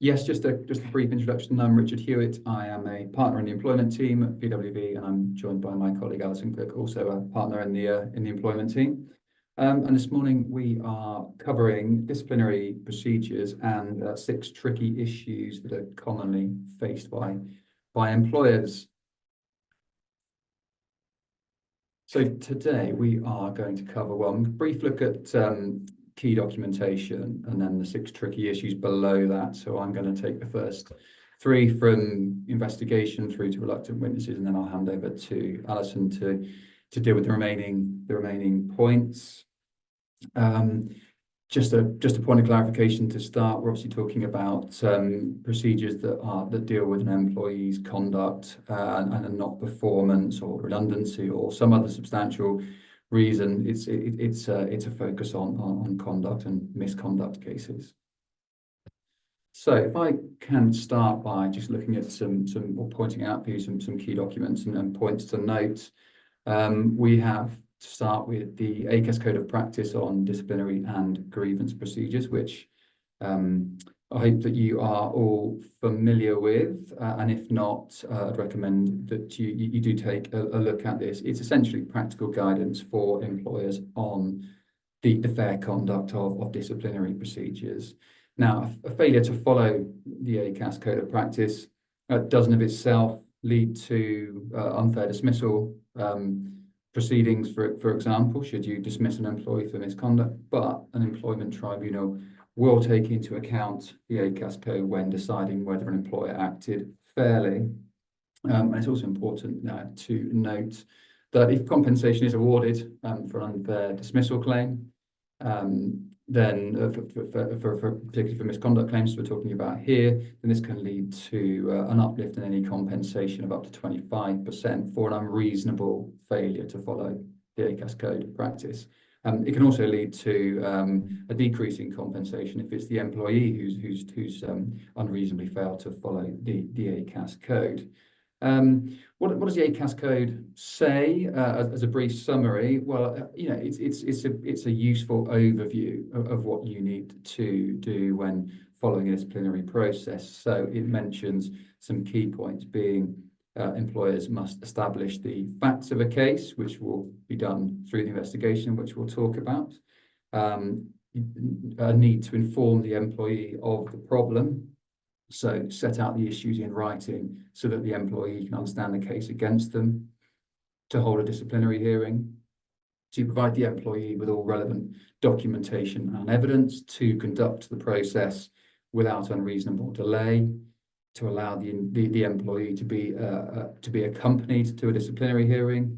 Yes, just a brief introduction. I'm Richard Hewitt. I am a partner in the employment team at PwV, and I'm joined by my colleague Alison Cook, also a partner in the employment team. And this morning we are covering disciplinary procedures and 6 tricky issues that are commonly faced by employers. So today we are going to cover a brief look at key documentation and then the 6 tricky issues below that. So I'm going to take the first 3 from investigation through to reluctant witnesses, and then I'll hand over to Alison to deal with the remaining points. Just a point of clarification to start. We're obviously talking about procedures that deal with an employee's conduct and not performance or redundancy or some other substantial reason. It's a focus on conduct and misconduct cases. So if I can start by just looking at some or pointing out for you some key documents and points to note. We have to start with the ACAS Code of Practice on disciplinary and grievance procedures, which I hope that you are all familiar with, and if not, I'd recommend that you do take a look at this. It's essentially practical guidance for employers on the fair conduct of disciplinary procedures. Now, a failure to follow the ACAS Code of Practice doesn't of itself lead to unfair dismissal proceedings, for example, should you dismiss an employee for misconduct, but an employment tribunal will take into account the ACAS code when deciding whether an employer acted fairly. And it's also important to note that if compensation is awarded for an unfair dismissal claim, then particularly for misconduct claims we're talking about here, then this can lead to an uplift in any compensation of up to 25% for an unreasonable failure to follow the ACAS Code of Practice. It can also lead to a decrease in compensation if it's the employee who's unreasonably failed to follow the ACAS Code. What does the ACAS Code say as a brief summary? Well, it's a useful overview of what you need to do when following a disciplinary process. So it mentions some key points being employers must establish the facts of a case, which will be done through the investigation, which we'll talk about. A need to inform the employee of the problem. So set out the issues in writing so that the employee can understand the case against them, to hold a disciplinary hearing, to provide the employee with all relevant documentation and evidence, to conduct the process without unreasonable delay, to allow the employee to be accompanied to a disciplinary hearing,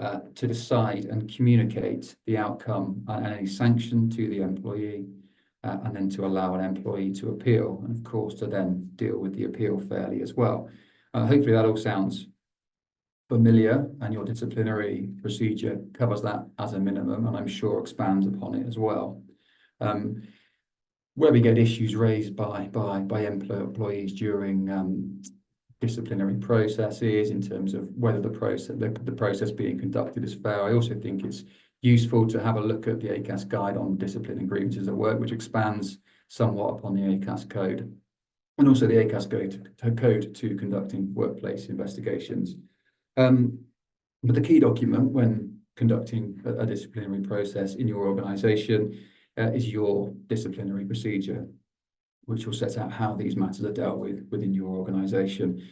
to decide and communicate the outcome and any sanction to the employee, and then to allow an employee to appeal, and of course to then deal with the appeal fairly as well. Hopefully that all sounds familiar, and your disciplinary procedure covers that as a minimum, and I'm sure expands upon it as well. Where we get issues raised by employees during disciplinary processes in terms of whether the process being conducted is fair, I also think it's useful to have a look at the ACAS Guide on Discipline and Grievances at Work, which expands somewhat upon the ACAS Code, and also the ACAS Code to conducting workplace investigations. But the key document when conducting a disciplinary process in your organisation is your disciplinary procedure, which will set out how these matters are dealt with within your organisation.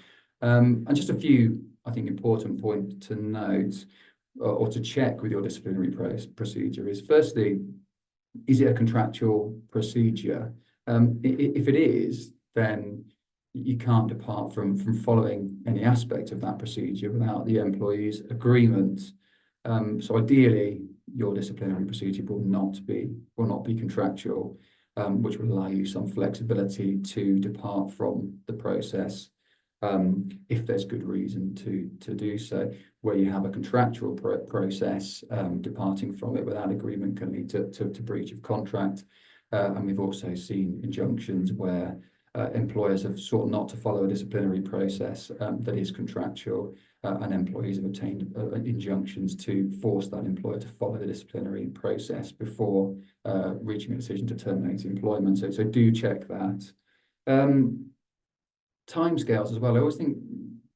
And just a few, I think, important points to note or to check with your disciplinary procedure is, firstly, is it a contractual procedure? If it is, then you can't depart from following any aspect of that procedure without the employee's agreement. So ideally, your disciplinary procedure will not be contractual, which will allow you some flexibility to depart from the process if there's good reason to do so. Where you have a contractual process, departing from it without agreement can lead to breach of contract. And we've also seen injunctions where employers have sought not to follow a disciplinary process that is contractual, and employees have obtained injunctions to force that employer to follow the disciplinary process before reaching a decision to terminate employment. So do check that. Timescales as well. I always think,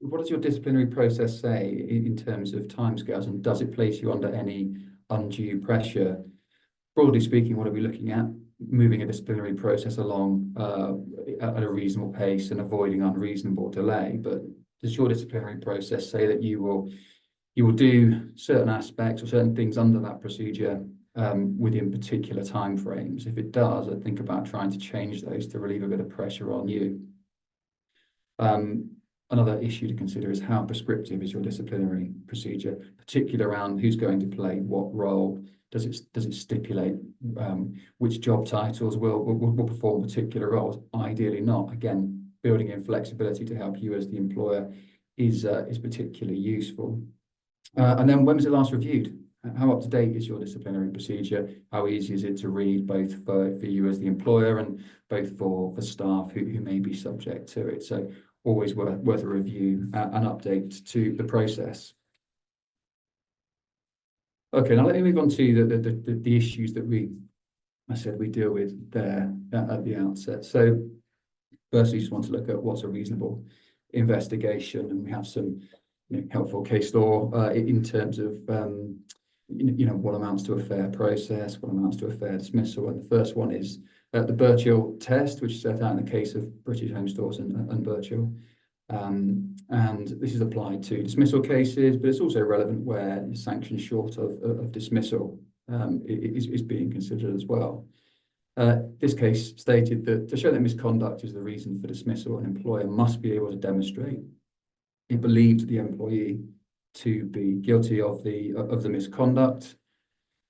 what does your disciplinary process say in terms of timescales, and does it place you under any undue pressure? Broadly speaking, what are we looking at? Moving a disciplinary process along at a reasonable pace and avoiding unreasonable delay. But does your disciplinary process say that you will do certain aspects or certain things under that procedure within particular timeframes? If it does, I think about trying to change those to relieve a bit of pressure on you. Another issue to consider is how prescriptive is your disciplinary procedure, particularly around who's going to play what role. Does it stipulate which job titles will perform particular roles? Ideally not. Again, building in flexibility to help you as the employer is particularly useful. And then when was it last reviewed? How up to date is your disciplinary procedure? How easy is it to read, both for you as the employer and both for staff who may be subject to it? So always worth a review and update to the process. Okay, now let me move on to the issues that I said we deal with there at the outset. So firstly, just want to look at what's a reasonable investigation, and we have some helpful case law in terms of what amounts to a fair process, what amounts to a fair dismissal. And the first one is the Birchill test, which is set out in the case of British Home Stores and Birchill. And this is applied to dismissal cases, but it's also relevant where sanctions short of dismissal is being considered as well. This case stated that to show that misconduct is the reason for dismissal, an employer must be able to demonstrate it believed the employee to be guilty of the misconduct.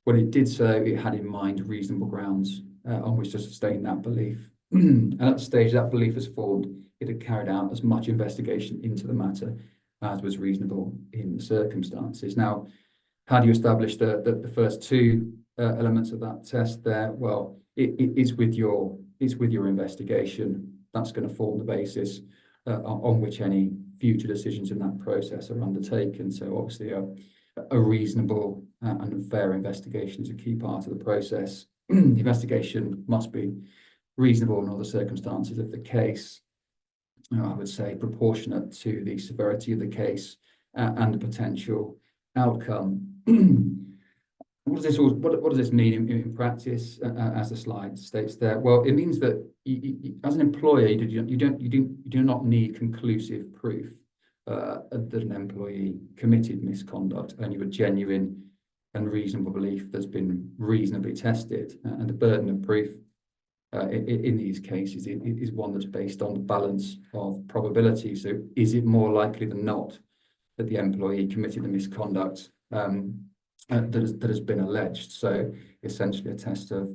When it did so, it had in mind reasonable grounds on which to sustain that belief. And at the stage that belief was formed, it had carried out as much investigation into the matter as was reasonable in the circumstances. Now, how do you establish the first two elements of that test there? Well, it's with your investigation. That's going to form the basis on which any future decisions in that process are undertaken. So obviously a reasonable and fair investigation is a key part of the process. The investigation must be reasonable in all the circumstances of the case. I would say proportionate to the severity of the case and the potential outcome. What does this mean in practice, as the slide states there? Well, it means that as an employer, you do not need conclusive proof that an employee committed misconduct, only a genuine and reasonable belief that's been reasonably tested. And the burden of proof in these cases is one that's based on the balance of probability. So is it more likely than not that the employee committed the misconduct that has been alleged? So essentially a test of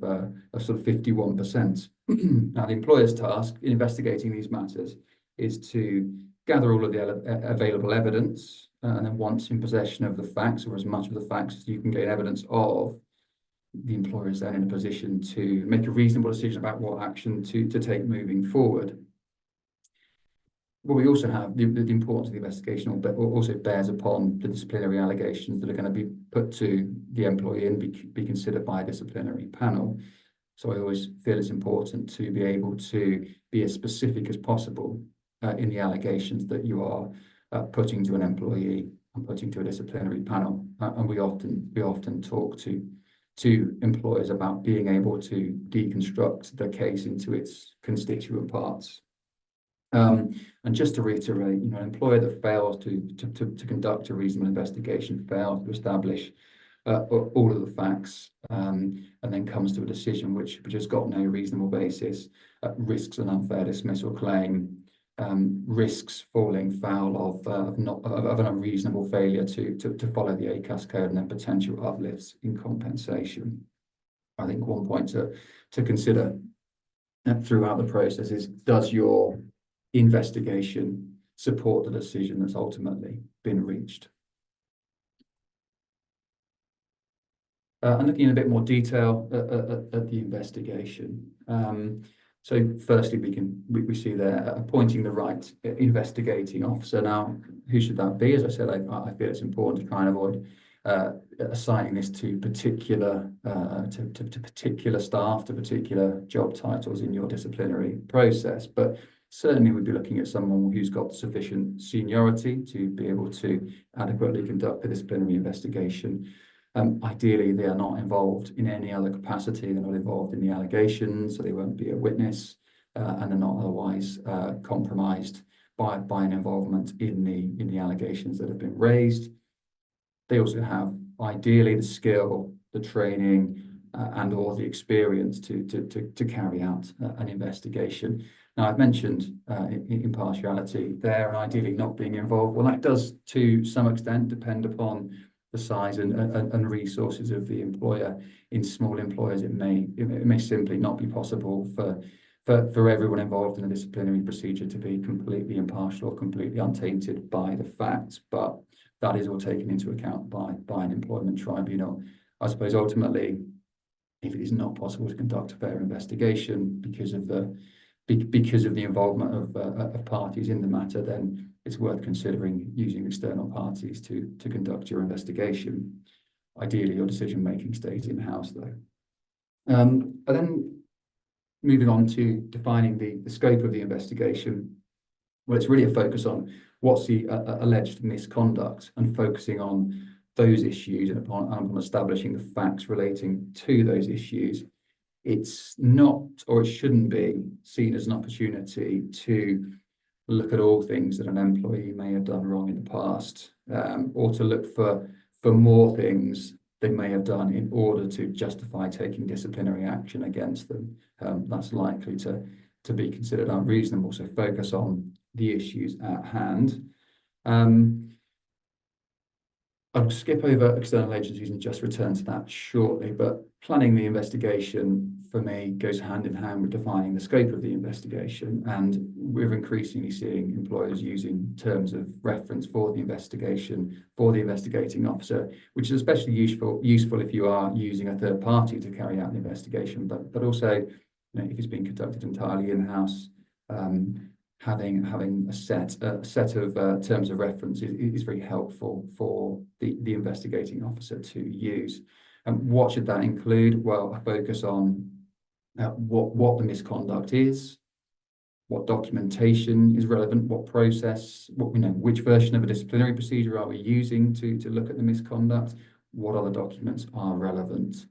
sort of 51%. Now, the employer's task in investigating these matters is to gather all of the available evidence, and then once in possession of the facts, or as much of the facts as you can gain evidence of, the employer is then in a position to make a reasonable decision about what action to take moving forward. But we also have the importance of the investigation also bears upon the disciplinary allegations that are going to be put to the employee and be considered by a disciplinary panel. So I always feel it's important to be able to be as specific as possible in the allegations that you are putting to an employee and putting to a disciplinary panel. And we often talk to employers about being able to deconstruct the case into its constituent parts. And just to reiterate, an employer that fails to conduct a reasonable investigation, fails to establish all of the facts, and then comes to a decision which has got no reasonable basis, risks an unfair dismissal claim, risks falling foul of an unreasonable failure to follow the ACAS code, and then potential uplifts in compensation. I think one point to consider throughout the process is, does your investigation support the decision that's ultimately been reached? And looking in a bit more detail at the investigation. So firstly, we see there appointing the right investigating officer. Now, who should that be? As I said, I feel it's important to try and avoid assigning this to particular to particular staff, to particular job titles in your disciplinary process. But certainly we'd be looking at someone who's got sufficient seniority to be able to adequately conduct the disciplinary investigation. Ideally, they are not involved in any other capacity. They're not involved in the allegations, so they won't be a witness, and they're not otherwise compromised by an involvement in the allegations that have been raised. They also have ideally the skill, the training, and or the experience to carry out an investigation. Now, I've mentioned impartiality there, and ideally not being involved. Well, that does to some extent depend upon the size and resources of the employer. In small employers, it may simply not be possible for everyone involved in a disciplinary procedure to be completely impartial or completely untainted by the facts, but that is all taken into account by an employment tribunal. I suppose ultimately, if it is not possible to conduct a fair investigation because of the involvement of parties in the matter, then it's worth considering using external parties to conduct your investigation. Ideally, your decision-making stays in-house, though. And then moving on to defining the scope of the investigation, well, it's really a focus on what's the alleged misconduct and focusing on those issues and upon establishing the facts relating to those issues. It's not, or it shouldn't be, seen as an opportunity to look at all things that an employee may have done wrong in the past, or to look for more things they may have done in order to justify taking disciplinary action against them. That's likely to be considered unreasonable. So focus on the issues at hand. I'll skip over external agencies and just return to that shortly, but planning the investigation for me goes hand in hand with defining the scope of the investigation, and we're increasingly seeing employers using terms of reference for the investigation, for the investigating officer, which is especially useful if you are using a third party to carry out the investigation, but also, if it's being conducted entirely in-house, having a set of terms of reference is very helpful for the investigating officer to use. And what should that include? Well, a focus on what the misconduct is, what documentation is relevant, what process, which version of a disciplinary procedure are we using to look at the misconduct, what other documents are relevant.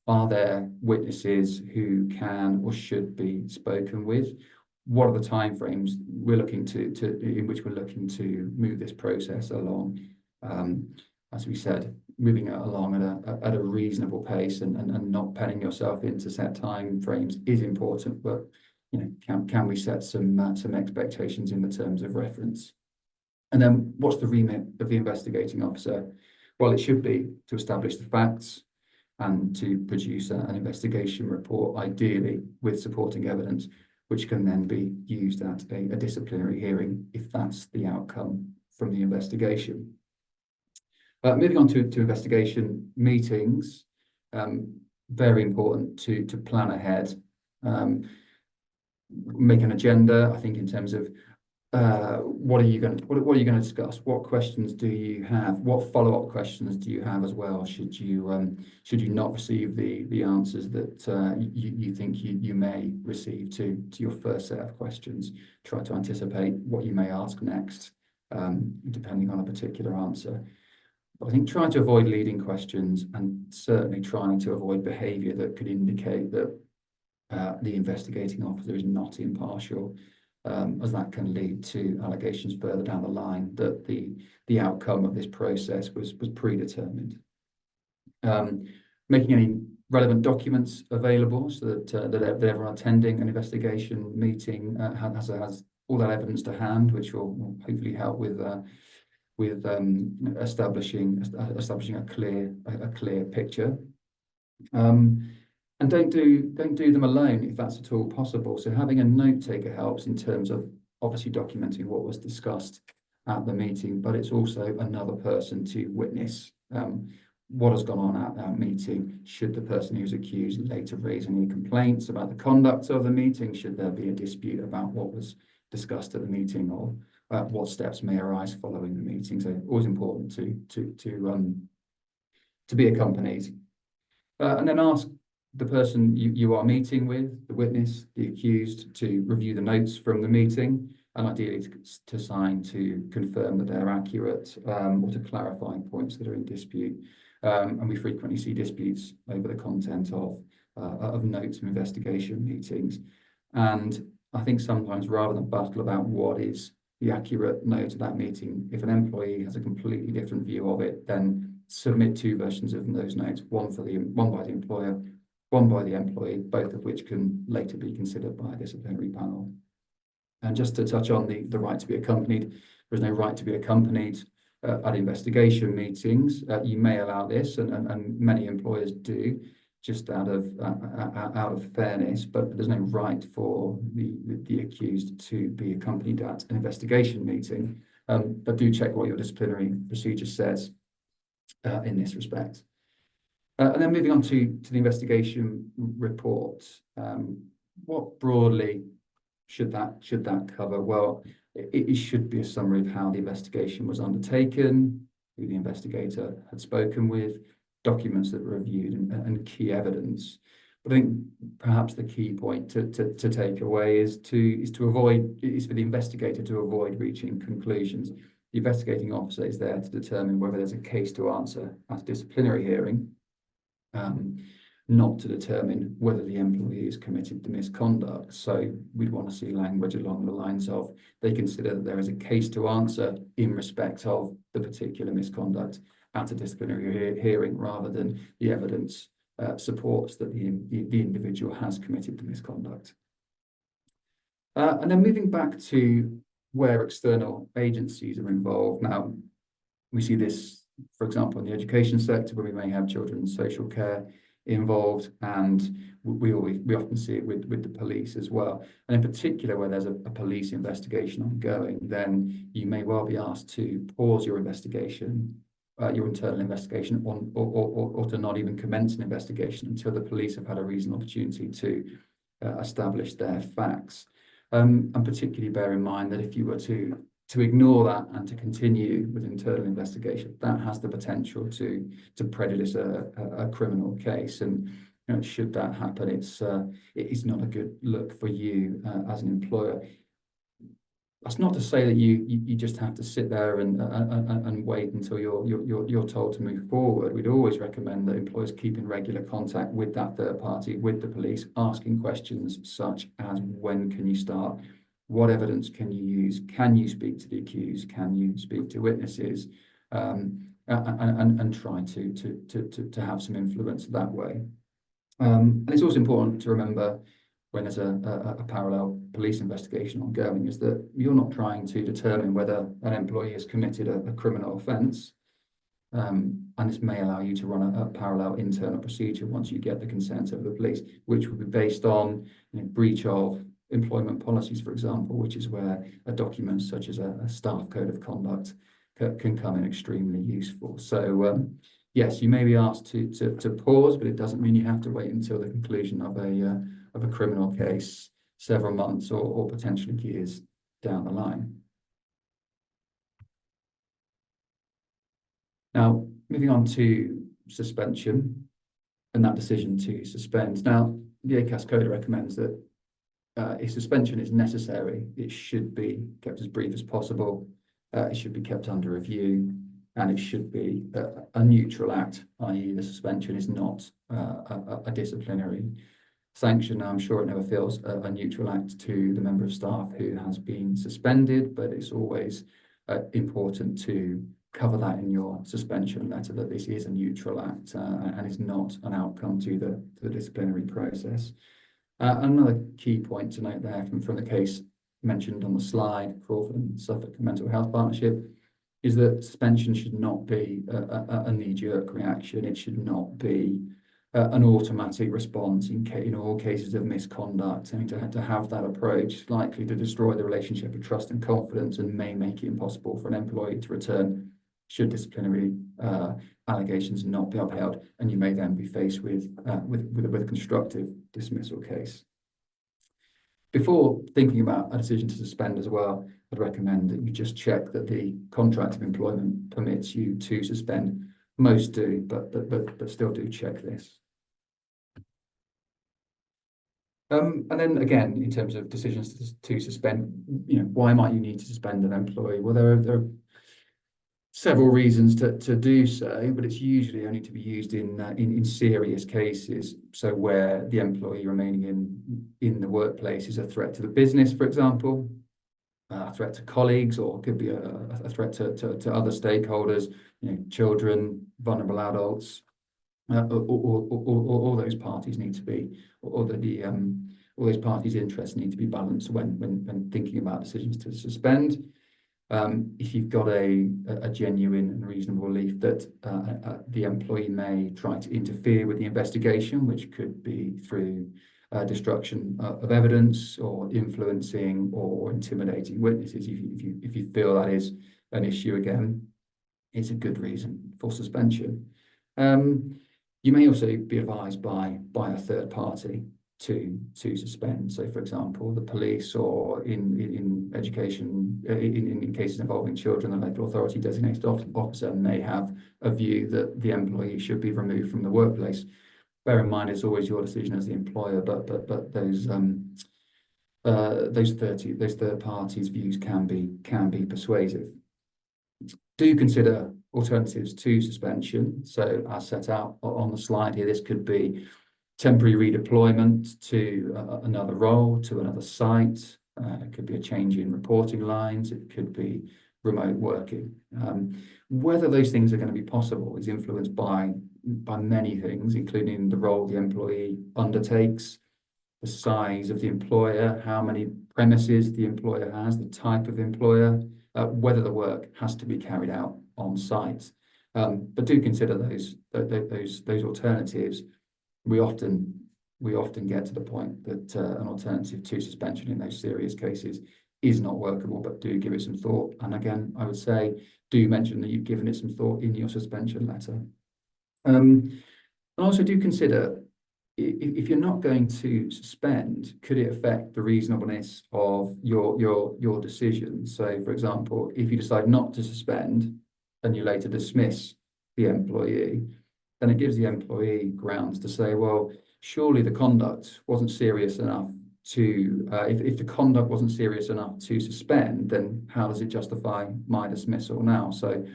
Are there witnesses who can or should be spoken with? What are the timeframes we're looking in which we're looking to move this process along? As we said, moving it along at a reasonable pace and not penning yourself into set timeframes is important. But can we set some expectations in the terms of reference? And then, what's the remit of the investigating officer? Well, it should be to establish the facts and to produce an investigation report, ideally with supporting evidence, which can then be used at a disciplinary hearing if that's the outcome from the investigation. Moving on to investigation meetings, very important to plan ahead, make an agenda. I think in terms of what are you going to discuss? What questions do you have? What follow-up questions do you have as well? Should you not receive the answers that you think you may receive to your first set of questions? Try to anticipate what you may ask next, depending on a particular answer. But I think trying to avoid leading questions and certainly trying to avoid behaviour that could indicate that the investigating officer is not impartial, as that can lead to allegations further down the line that the outcome of this process was predetermined. Making any relevant documents available so that everyone attending an investigation meeting has all that evidence to hand, which will hopefully help with establishing a clear picture. And don't do them alone if that's at all possible. So having a note taker helps in terms of obviously documenting what was discussed at the meeting, but it's also another person to witness what has gone on at that meeting. Should the person who's accused later raise any complaints about the conduct of the meeting? Should there be a dispute about what was discussed at the meeting, or what steps may arise following the meeting? So always important to to be accompanied. And then ask the person you are meeting with, the witness, the accused, to review the notes from the meeting, and ideally to sign to confirm that they're accurate, or to clarify points that are in dispute. And we frequently see disputes over the content of notes from investigation meetings. And I think sometimes, rather than battle about what is the accurate note of that meeting, if an employee has a completely different view of it, then submit two versions of those notes, one by the employer, one by the employee, both of which can later be considered by a disciplinary panel. And just to touch on the right to be accompanied, there is no right to be accompanied at investigation meetings. You may allow this, and many employers do, just out of fairness, but there's no right for the accused to be accompanied at an investigation meeting. But do check what your disciplinary procedure says in this respect. And then moving on to the investigation report. What broadly should that cover? Well, it should be a summary of how the investigation was undertaken, who the investigator had spoken with, documents that were reviewed, and key evidence. But I think perhaps the key point to take away is for the investigator to avoid reaching conclusions. The investigating officer is there to determine whether there's a case to answer at a disciplinary hearing, not to determine whether the employee has committed the misconduct. So we'd want to see language along the lines of they consider that there is a case to answer in respect of the particular misconduct at a disciplinary hearing, rather than the evidence supports that the individual has committed the misconduct. And then moving back to where external agencies are involved. Now, we see this, for example, in the education sector, where we may have children's social care involved, and we often see it with the police as well. And in particular, where there's a police investigation ongoing, then you may well be asked to pause your investigation, your internal investigation, or to not even commence an investigation until the police have had a reasonable opportunity to establish their facts. And particularly bear in mind that if you were to ignore that and to continue with internal investigation, that has the potential to prejudice a criminal case. And should that happen, it's not a good look for you as an employer. That's not to say that you just have to sit there and wait until you're told to move forward. We'd always recommend that employers keep in regular contact with that third party, with the police, asking questions such as, when can you start? What evidence can you use? Can you speak to the accused? Can you speak to witnesses? And try to have some influence that way. And it's also important to remember, when there's a parallel police investigation ongoing, is that you're not trying to determine whether an employee has committed a criminal offence. And this may allow you to run a parallel internal procedure once you get the consent of the police, which would be based on breach of employment policies, for example, which is where a document such as a staff code of conduct can come in extremely useful. So yes, you may be asked to pause, but it doesn't mean you have to wait until the conclusion of a criminal case several months or potentially years down the line. Now, moving on to suspension and that decision to suspend. Now, the ACAS Code recommends that if suspension is necessary, it should be kept as brief as possible. It should be kept under review, and it should be a neutral act, i.e. the suspension is not a disciplinary sanction. I'm sure it never feels a neutral act to the member of staff who has been suspended, but it's always important to cover that in your suspension letter, that this is a neutral act and is not an outcome to the disciplinary process. Another key point to note there from the case mentioned on the slide, Crawford and Suffolk Mental Health Partnership, is that suspension should not be a knee-jerk reaction. It should not be an automatic response in all cases of misconduct. I mean, to have that approach is likely to destroy the relationship of trust and confidence, and may make it impossible for an employee to return should disciplinary allegations not be upheld, and you may then be faced with a constructive dismissal case. Before thinking about a decision to suspend as well, I'd recommend that you just check that the contract of employment permits you to suspend Most do, but still do check this. And then again, in terms of decisions to suspend, why might you need to suspend an employee? Well, there are several reasons to do so, but it's usually only to be used in serious cases. So where the employee remaining in the workplace is a threat to the business, for example, a threat to colleagues, or it could be a threat to other stakeholders, children, vulnerable adults. All those parties need to be, or all those parties' interests need to be balanced when thinking about decisions to suspend. If you've got a genuine and reasonable belief that the employee may try to interfere with the investigation, which could be through destruction of evidence or influencing or intimidating witnesses, if you feel that is an issue, again, it's a good reason for suspension. You may also be advised by a third party to suspend. So, for example, the police, or in education, in cases involving children, the local authority designated officer may have a view that the employee should be removed from the workplace. Bear in mind, it's always your decision as the employer, but those third parties' views can be persuasive. Do consider alternatives to suspension. So, as set out on the slide here, this could be temporary redeployment to another role, to another site. It could be a change in reporting lines. It could be remote working. Whether those things are going to be possible is influenced by many things, including the role the employee undertakes, the size of the employer, how many premises the employer has, the type of employer, whether the work has to be carried out on site. But do consider those alternatives. We often get to the point that an alternative to suspension in those serious cases is not workable, but do give it some thought. And again, I would say, do mention that you've given it some thought in your suspension letter. And also do consider, if you're not going to suspend, could it affect the reasonableness of your decision? So, for example, if you decide not to suspend and you later dismiss the employee, then it gives the employee grounds to say, well, surely the conduct wasn't serious enough to, if the conduct wasn't serious enough to suspend, then how does it justify my dismissal now? So,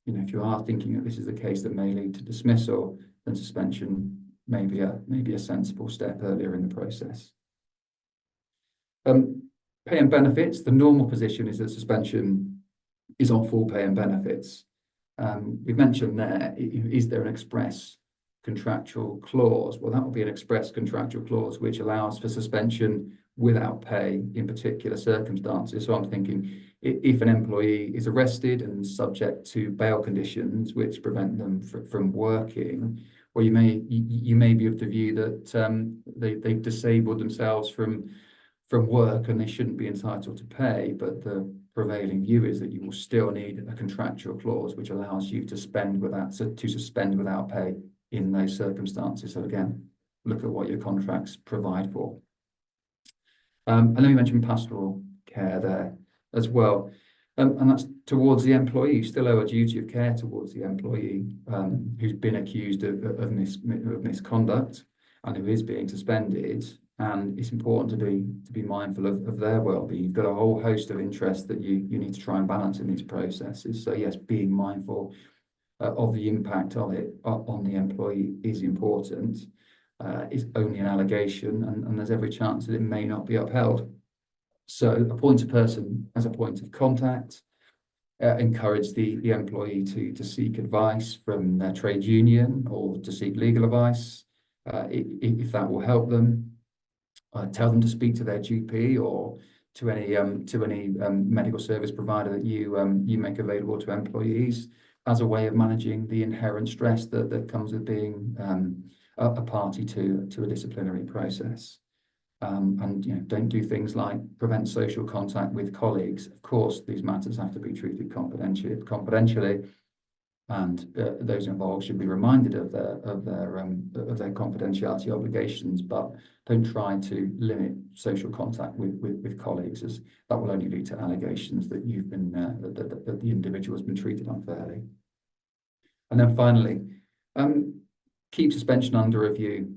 if you are thinking that this is the case that may lead to dismissal, then suspension may be a sensible step earlier in the process. Pay and benefits. The normal position is that suspension is on full pay and benefits. We've mentioned there, is there an express contractual clause? Well, that will be an express contractual clause which allows for suspension without pay in particular circumstances. So I'm thinking, if an employee is arrested and subject to bail conditions which prevent them from working, well, you may be of the view that they've disabled themselves from work and they shouldn't be entitled to pay, but the prevailing view is that you will still need a contractual clause which allows you to suspend without pay in those circumstances. So again, look at what your contracts provide for. And then we mentioned pastoral care there as well. And that's towards the employee. You still owe a duty of care towards the employee who's been accused of misconduct and who is being suspended. And it's important to be mindful of their well-being. You've got a whole host of interests that you need to try and balance in these processes. So yes, being mindful of the impact of it on the employee is important. It's only an allegation, and there's every chance that it may not be upheld. So appoint a person as a point of contact. Encourage the employee to seek advice from their trade union or to seek legal advice if that will help them. Tell them to speak to their GP or to any medical service provider that you make available to employees as a way of managing the inherent stress that comes with being a party to a disciplinary process. And don't do things like prevent social contact with colleagues. Of course, these matters have to be treated confidentially, and those involved should be reminded of their confidentiality obligations. But don't try to limit social contact with colleagues, as that will only lead to allegations that that the individual has been treated unfairly. And then finally, keep suspension under review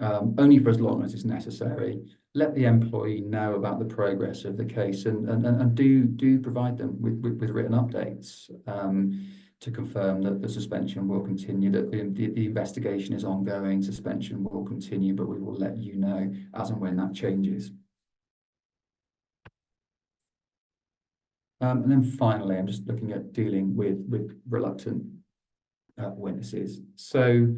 only for as long as it's necessary. Let the employee know about the progress of the case, and do provide them with written updates to confirm that the suspension will continue, that the investigation is ongoing, suspension will continue, but we will let you know as and when that changes. And then finally, I'm just looking at dealing with reluctant witnesses. So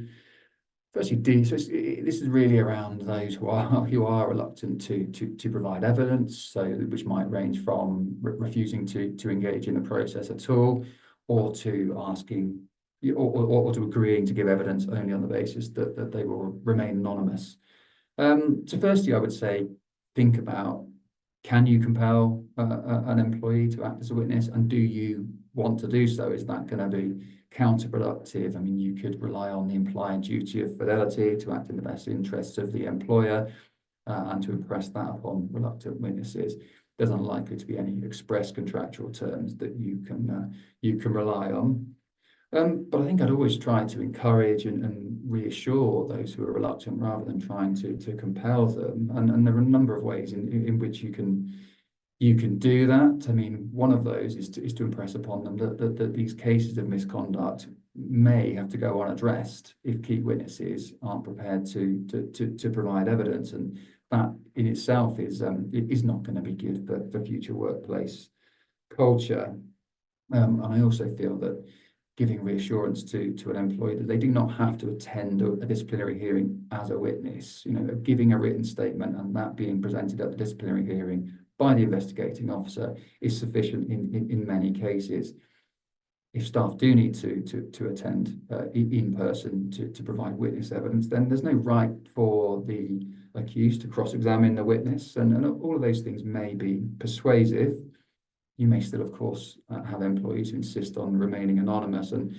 firstly, this is really around those who are reluctant to provide evidence, so which might range from refusing to engage in the process at all, or to asking, or to agreeing to give evidence only on the basis that they will remain anonymous. So firstly, I would say think about, can you compel an employee to act as a witness, and do you want to do so? Is that going to be counterproductive? I mean, you could rely on the implied duty of fidelity to act in the best interests of the employer and to impress that upon reluctant witnesses. There's unlikely to be any express contractual terms that you can rely on. But I think I'd always try to encourage and reassure those who are reluctant rather than trying to compel them. And there are a number of ways in which you can do that. I mean, one of those is to impress upon them that these cases of misconduct may have to go unaddressed if key witnesses aren't prepared to provide evidence, and that in itself is not going to be good for future workplace culture. And I also feel that giving reassurance to an employee that they do not have to attend a disciplinary hearing as a witness, giving a written statement and that being presented at the disciplinary hearing by the investigating officer is sufficient in many cases. If staff do need to attend in person to provide witness evidence, then there's no right for the accused to cross-examine the witness, and all of those things may be persuasive. You may still, of course, have employees who insist on remaining anonymous, and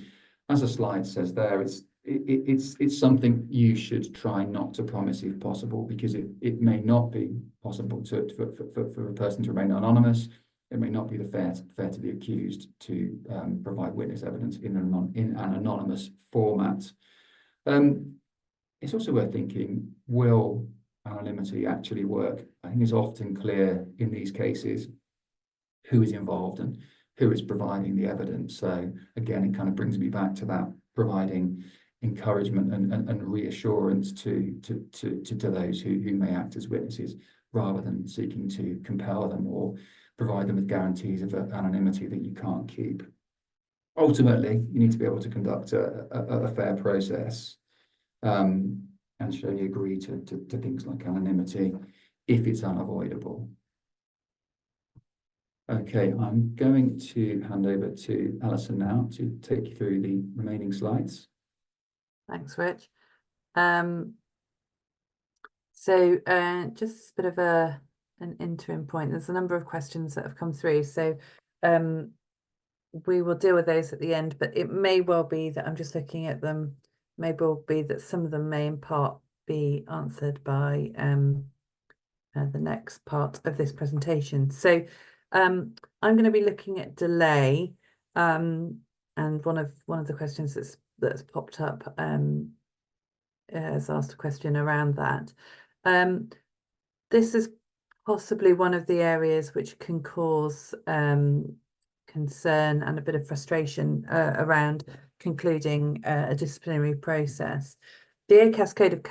as the slide says there, it's something you should try not to promise if possible, because it may not be possible for a person to remain anonymous. It may not be fair to the accused to provide witness evidence in an anonymous format. It's also worth thinking, will anonymity actually work? I think it's often clear in these cases who is involved and who is providing the evidence. So again, it kind of brings me back to that, providing encouragement and reassurance to those who may act as witnesses, rather than seeking to compel them or provide them with guarantees of anonymity that you can't keep. Ultimately, you need to be able to conduct a fair process and should only agree to things like anonymity if it's unavoidable. Okay, I'm going to hand over to Alison now to take you through the remaining slides. Thanks, Rich. So just a bit of an interim point. There's a number of questions that have come through. So we will deal with those at the end, but it may well be that I'm just looking at them, may well be that some of them may in part be answered by the next part of this presentation. So I'm going to be looking at delay, and one of the questions that's popped up has asked a question around that. This is possibly one of the areas which can cause concern and a bit of frustration around concluding a disciplinary process. The ACAS Code of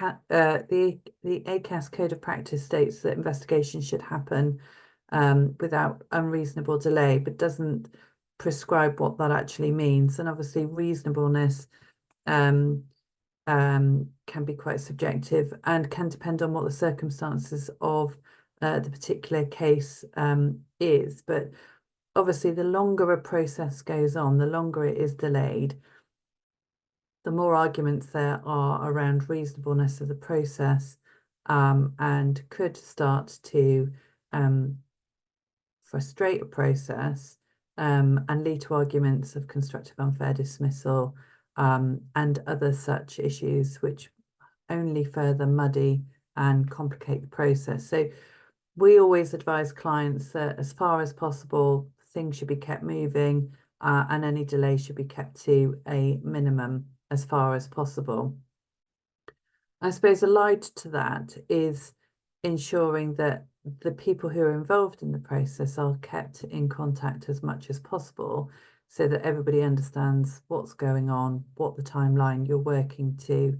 the ACAS Code of Practice states that investigations should happen without unreasonable delay, but doesn't prescribe what that actually means. And obviously, reasonableness can be quite subjective and can depend on what the circumstances of the particular case is. But obviously, the longer a process goes on, the longer it is delayed, the more arguments there are around reasonableness of the process, and could start to frustrate a process and lead to arguments of constructive unfair dismissal and other such issues which only further muddy and complicate the process. So we always advise clients that as far as possible, things should be kept moving and any delay should be kept to a minimum as far as possible. I suppose allied to that is ensuring that the people who are involved in the process are kept in contact as much as possible so that everybody understands what's going on, what the timeline you're working to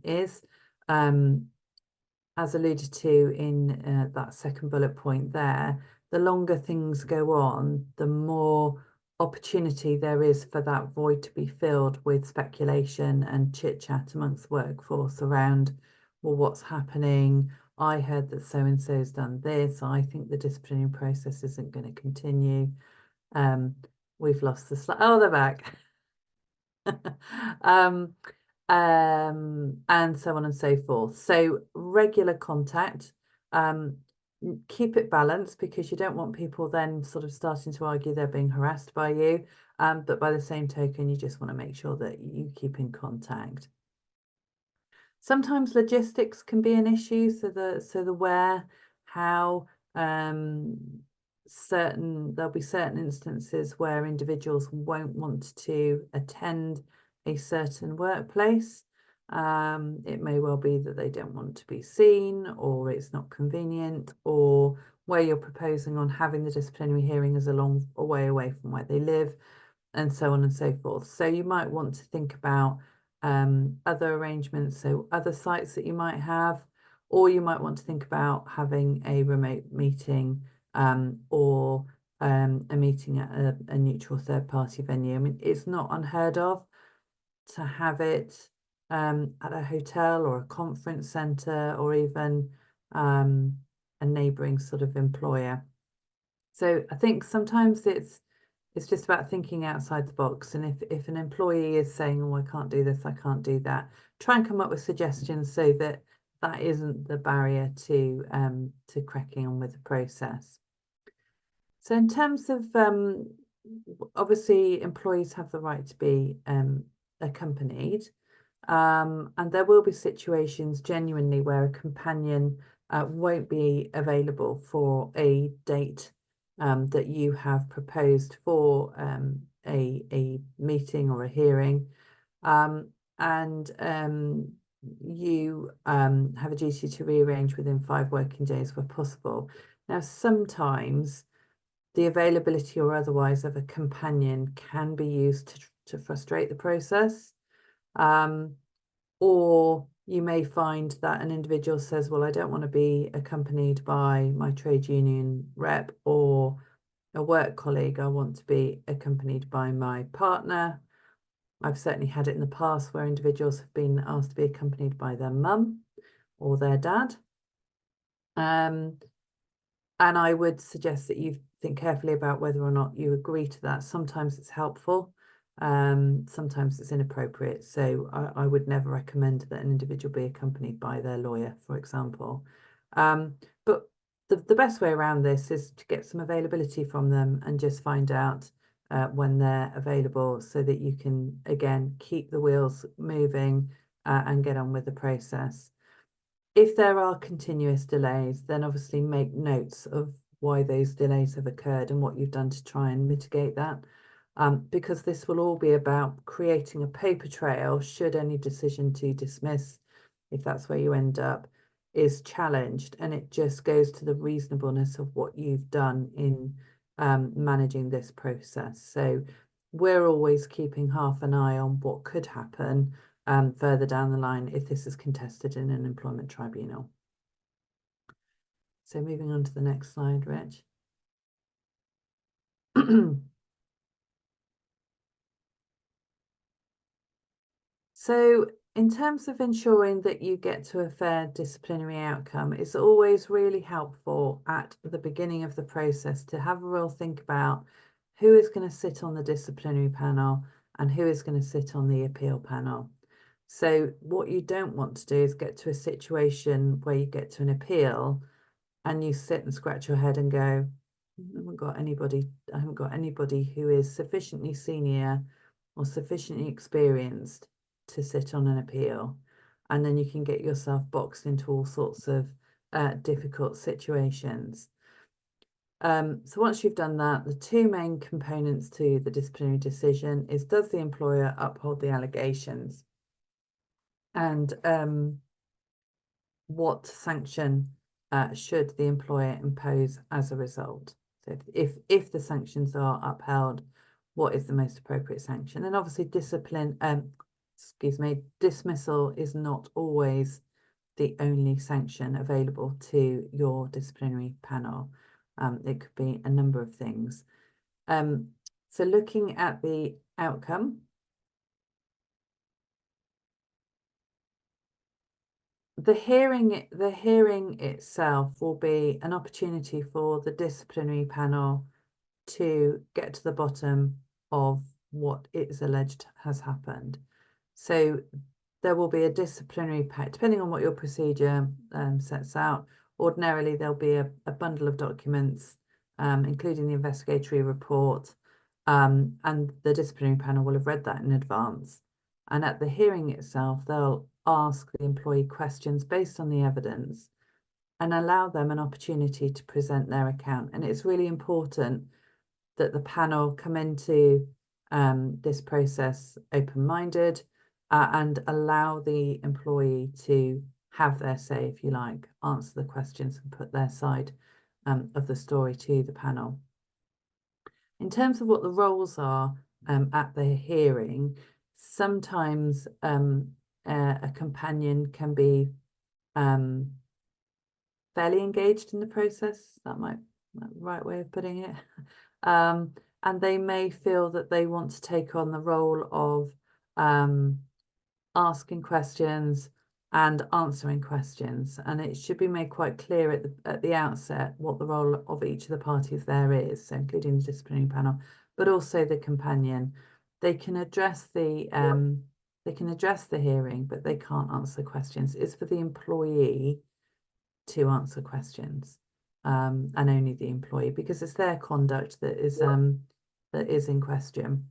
is. As alluded to in that second bullet point there, the longer things go on, the more opportunity there is for that void to be filled with speculation and chit chat amongst the workforce around, well, what's happening? I heard that so and so's done this. I think the disciplinary process isn't going to continue. We've lost the slide. Oh, they're back. And so on and so forth. So regular contact, keep it balanced because you don't want people then sort of starting to argue they're being harassed by you. But by the same token, you just want to make sure that you keep in contact. Sometimes logistics can be an issue. So the where, how, there'll be certain instances where individuals won't want to attend a certain workplace. It may well be that they don't want to be seen, or it's not convenient, or where you're proposing on having the disciplinary hearing is a long way away from where they live, and so on and so forth. So you might want to think about other arrangements, so other sites that you might have, or you might want to think about having a remote meeting or a meeting at a neutral third-party venue. I mean, it's not unheard of to have it at a hotel or a conference centre or even a neighbouring sort of employer. So I think sometimes it's just about thinking outside the box. And if an employee is saying, oh, I can't do this, I can't do that, try and come up with suggestions so that that isn't the barrier to cracking on with the process. So in terms of, obviously, employees have the right to be accompanied. And there will be situations genuinely where a companion won't be available for a date that you have proposed for a meeting or a hearing, and you have a duty to rearrange within 5 working days where possible. Now, sometimes the availability or otherwise of a companion can be used to frustrate the process. Or you may find that an individual says, well, I don't want to be accompanied by my trade union rep or a work colleague. I want to be accompanied by my partner. I've certainly had it in the past where individuals have been asked to be accompanied by their mum or their dad. And I would suggest that you think carefully about whether or not you agree to that. Sometimes it's helpful. Sometimes it's inappropriate. So I would never recommend that an individual be accompanied by their lawyer, for example. But the best way around this is to get some availability from them and just find out when they're available so that you can, again, keep the wheels moving and get on with the process. If there are continuous delays, then obviously make notes of why those delays have occurred and what you've done to try and mitigate that. Because this will all be about creating a paper trail should any decision to dismiss, if that's where you end up, is challenged, and it just goes to the reasonableness of what you've done in managing this process. So we're always keeping half an eye on what could happen further down the line if this is contested in an employment tribunal. So moving on to the next slide, Rich. So in terms of ensuring that you get to a fair disciplinary outcome, it's always really helpful at the beginning of the process to have a real think about who is going to sit on the disciplinary panel and who is going to sit on the appeal panel. So what you don't want to do is get to a situation where you get to an appeal and you sit and scratch your head and go, I haven't got anybody who is sufficiently senior or sufficiently experienced to sit on an appeal. And then you can get yourself boxed into all sorts of difficult situations. So once you've done that, the two main components to the disciplinary decision is, does the employer uphold the allegations? And what sanction should the employer impose as a result? So if the sanctions are upheld, what is the most appropriate sanction? And obviously dismissal is not always the only sanction available to your disciplinary panel. It could be a number of things. So looking at the outcome, the hearing itself will be an opportunity for the disciplinary panel to get to the bottom of what is alleged has happened. So there will be a disciplinary pack, depending on what your procedure sets out. Ordinarily, there'll be a bundle of documents, including the investigatory report, and the disciplinary panel will have read that in advance. And at the hearing itself, they'll ask the employee questions based on the evidence and allow them an opportunity to present their account. And it's really important that the panel come into this process open-minded and allow the employee to have their say, if you like, answer the questions and put their side of the story to the panel. In terms of what the roles are at the hearing, sometimes a companion can be fairly engaged in the process. That might be the right way of putting it. And they may feel that they want to take on the role of asking questions and answering questions. And it should be made quite clear at the outset what the role of each of the parties there is, so including the disciplinary panel, but also the companion. They can address the hearing, but they can't answer questions. It's for the employee to answer questions, and only the employee, because it's their conduct that is in question.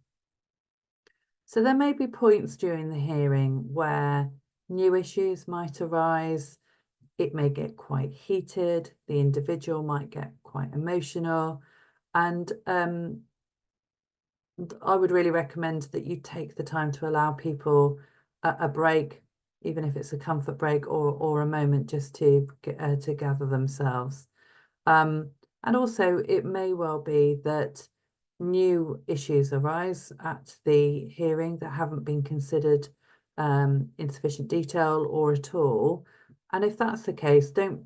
So there may be points during the hearing where new issues might arise. It may get quite heated. The individual might get quite emotional, and I would really recommend that you take the time to allow people a break, even if it's a comfort break or a moment just to gather themselves. And also, it may well be that new issues arise at the hearing that haven't been considered in sufficient detail or at all. And if that's the case, don't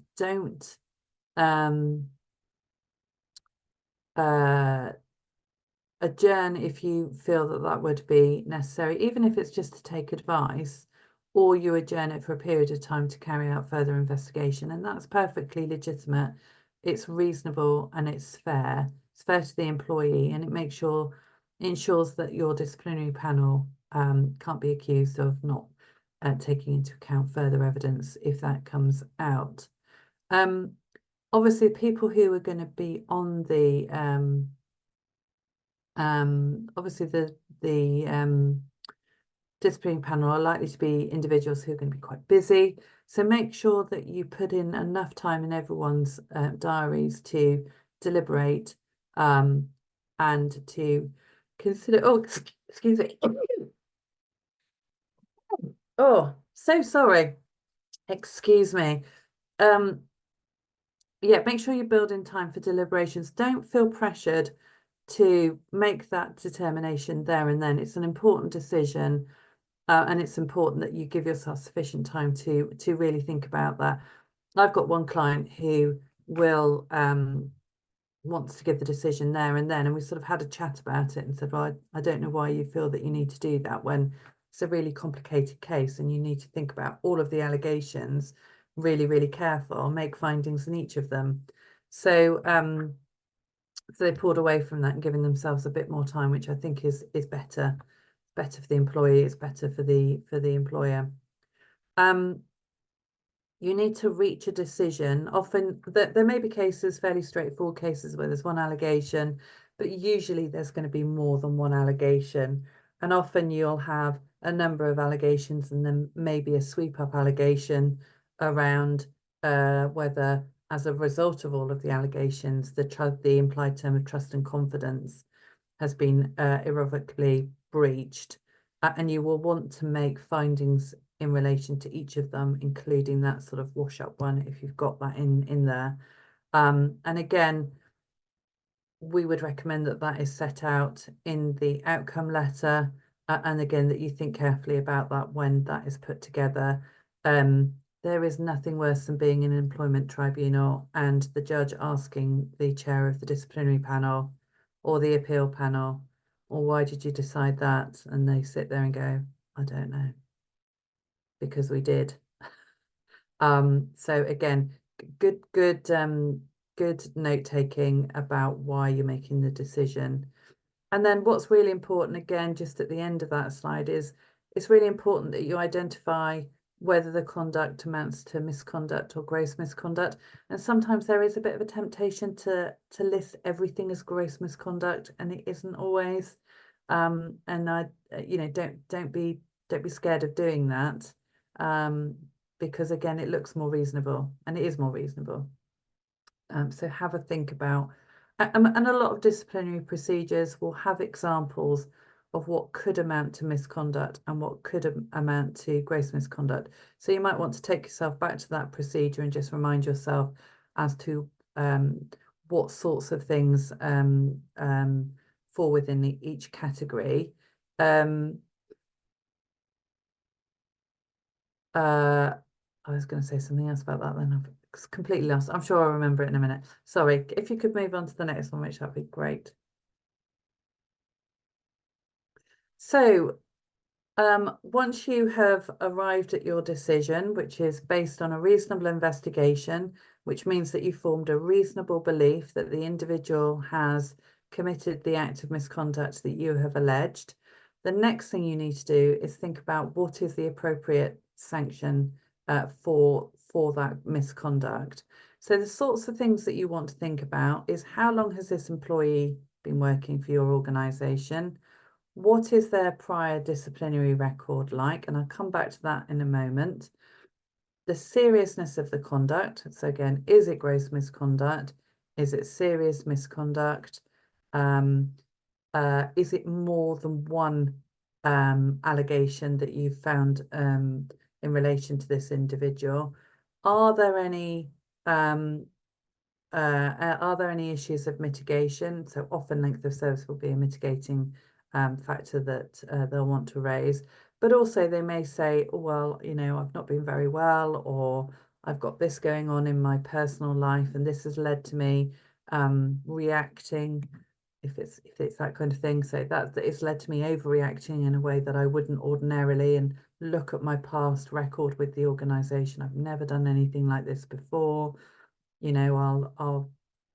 adjourn if you feel that that would be necessary, even if it's just to take advice, or you adjourn it for a period of time to carry out further investigation. And that's perfectly legitimate. It's reasonable and it's fair. It's fair to the employee, and it ensures that your disciplinary panel can't be accused of not taking into account further evidence if that comes out. Obviously, people who are going to be on the obviously the disciplinary panel are likely to be individuals who are going to be quite busy. So make sure that you put in enough time in everyone's diaries to deliberate and to consider. Oh, excuse me. Oh, so sorry. Excuse me. Yeah, make sure you build in time for deliberations. Don't feel pressured to make that determination there and then. It's an important decision, and it's important that you give yourself sufficient time to really think about that. I've got one client who will wants to give the decision there and then, and we sort of had a chat about it and said, well, I don't know why you feel that you need to do that when it's a really complicated case and you need to think about all of the allegations really, really careful, make findings in each of them. So so they pulled away from that and giving themselves a bit more time, which I think is better for the employee, it's better for the employer. You need to reach a decision. Often there may be cases, fairly straightforward cases, where there's one allegation, but usually there's going to be more than one allegation. And often you'll have a number of allegations and then maybe a sweep up allegation around whether as a result of all of the allegations, the implied term of trust and confidence has been irrevocably breached, and you will want to make findings in relation to each of them, including that sort of wash up one if you've got that in there. And again, we would recommend that that is set out in the outcome letter, and again that you think carefully about that when that is put together. There is nothing worse than being in an employment tribunal and the judge asking the chair of the disciplinary panel or the appeal panel, or why did you decide that? And they sit there and go, I don't know, because we did. So again, good note taking about why you're making the decision. And then what's really important, again, just at the end of that slide, is it's really important that you identify whether the conduct amounts to misconduct or gross misconduct. And sometimes there is a bit of a temptation to list everything as gross misconduct, and it isn't always. And I, don't be scared of doing that, because again, it looks more reasonable, and it is more reasonable. So have a think about, and a lot of disciplinary procedures will have examples of what could amount to misconduct and what could amount to gross misconduct. So you might want to take yourself back to that procedure and just remind yourself as to what sorts of things fall within each category. I was going to say something else about that, then I've completely lost. I'm sure I'll remember it in a minute. Sorry, if you could move on to the next one, which that'd be great. So once you have arrived at your decision, which is based on a reasonable investigation, which means that you formed a reasonable belief that the individual has committed the act of misconduct that you have alleged, the next thing you need to do is think about what is the appropriate sanction for that misconduct. So the sorts of things that you want to think about is, how long has this employee been working for your organisation? What is their prior disciplinary record like? And I'll come back to that in a moment. The seriousness of the conduct. So again, is it gross misconduct? Is it serious misconduct? Is it more than one allegation that you've found in relation to this individual? Are there any issues of mitigation? So often length of service will be a mitigating factor that they'll want to raise. But also they may say, oh, well, I've not been very well, or I've got this going on in my personal life, and this has led to me reacting, if it's that kind of thing. So that it's led to me overreacting in a way that I wouldn't ordinarily, and look at my past record with the organisation. I've never done anything like this before. I'll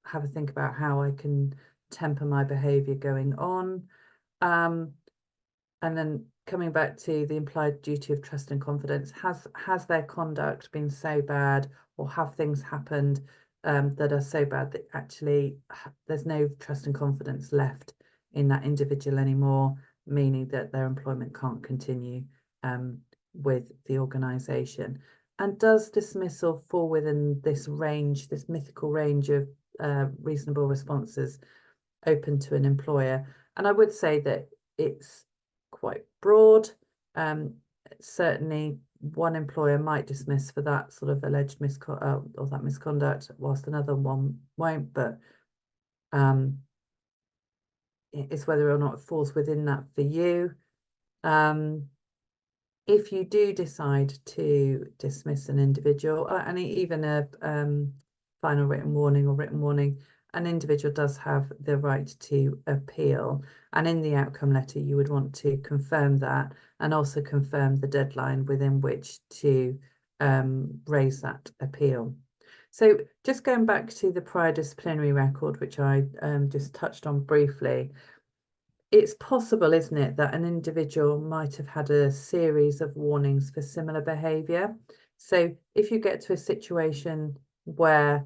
have a think about how I can temper my behaviour going on. And then coming back to the implied duty of trust and confidence, has their conduct been so bad, or have things happened that are so bad that actually there's no trust and confidence left in that individual anymore, meaning that their employment can't continue with the organisation? And does dismissal fall within this range, this mythical range of reasonable responses open to an employer? And I would say that it's quite broad. Certainly one employer might dismiss for that sort of alleged misconduct, whilst another one won't, but it's whether or not it falls within that for you. If you do decide to dismiss an individual, and even a final written warning or written warning, an individual does have the right to appeal. And in the outcome letter, you would want to confirm that, and also confirm the deadline within which to raise that appeal. So just going back to the prior disciplinary record, which I just touched on briefly, it's possible, isn't it, that an individual might have had a series of warnings for similar behaviour. So if you get to a situation where,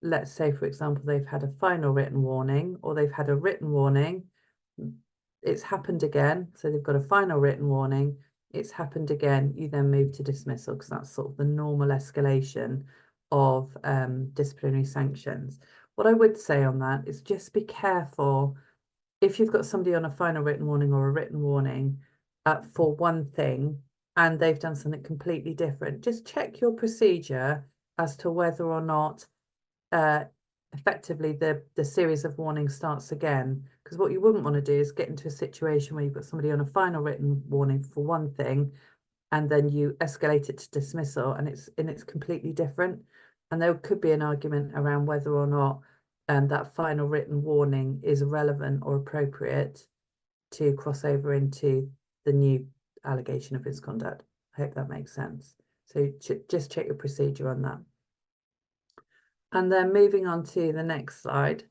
let's say, for example, they've had a final written warning, or they've had a written warning, it's happened again, so they've got a final written warning, it's happened again, you then move to dismissal, because that's sort of the normal escalation of disciplinary sanctions. What I would say on that is just be careful if you've got somebody on a final written warning or a written warning for one thing and they've done something completely different, just check your procedure as to whether or not effectively the series of warnings starts again. Because what you wouldn't want to do is get into a situation where you've got somebody on a final written warning for one thing and then you escalate it to dismissal and it's completely different. And there could be an argument around whether or not that final written warning is relevant or appropriate to cross over into the new allegation of misconduct. I hope that makes sense. So just check your procedure on that. And then moving on to the next slide.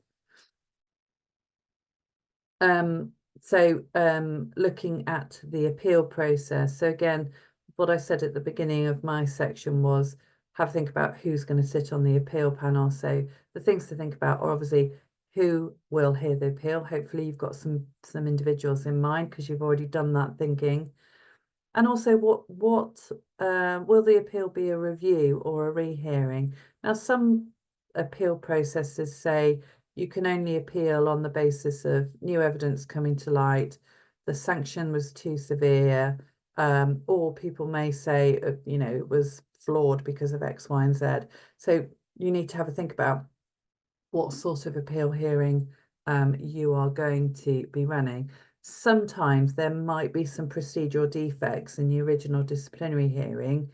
Looking at the appeal process. So again, what I said at the beginning of my section was have a think about who's going to sit on the appeal panel. So the things to think about are obviously who will hear the appeal. Hopefully you've got some individuals in mind because you've already done that thinking. And also what will the appeal be a review or a rehearing? Now some appeal processes say you can only appeal on the basis of new evidence coming to light, the sanction was too severe, or people may say, it was flawed because of X, Y, and Z. So you need to have a think about what sort of appeal hearing you are going to be running. Sometimes there might be some procedural defects in the original disciplinary hearing,